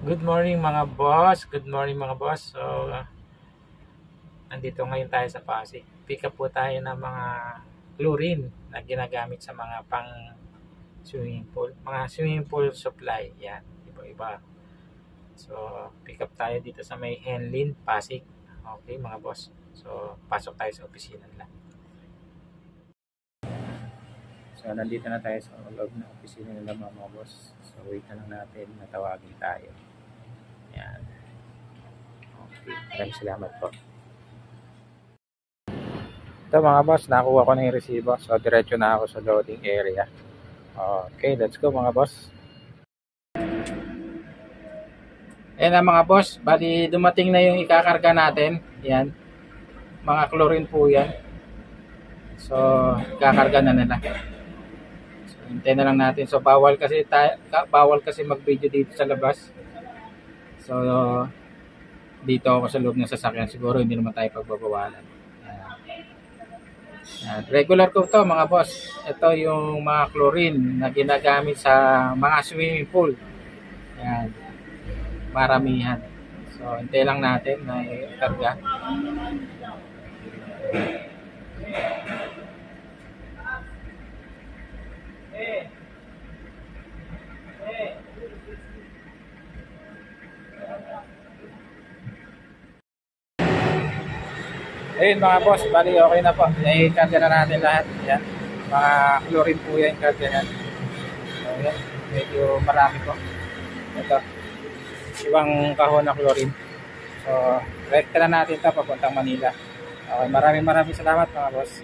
Good morning mga boss. Good morning mga boss. So, nandito ngayon tayo sa Pasig. Pick up po tayo ng mga chlorine na ginagamit sa mga pang swimming pool. Mga swimming pool supply. Yan. Iba-iba. So, pick up tayo dito sa may Henlin, Pasig. Okay mga boss. So, pasok tayo sa opisina nila. So, nandito na tayo sa loob ng opisina nila mga boss. So, wait na lang natin na tawagin tayo. Yan. Okay. Maraming salamat po. Ito mga boss, nakuha ko na yung resibo. So, diretso na ako sa loading area. Okay, let's go mga boss. Ayan na mga boss, bali dumating na yung ikakarga natin. Yan, mga chlorine po yan. So, ikakarga na nila. So, hintayin na lang natin. So, bawal kasi mag-video dito sa labas. So, dito ako sa loob ng sasakyan. Siguro hindi naman tayo pagbabawalan. Regular ko to mga boss. Ito yung mga chlorine na ginagamit sa mga swimming pool. Yan. Maramihan. So, hintay lang natin na ikarga. Ayun mga boss, bali okay na po. Naikarga na natin lahat. Yan. Mga chlorine po yan, karga yan. So, yan. Medyo marami po. Ito. Ibang kahon na chlorine. So, rekta na natin ito papuntang Manila. Okay, maraming salamat mga boss.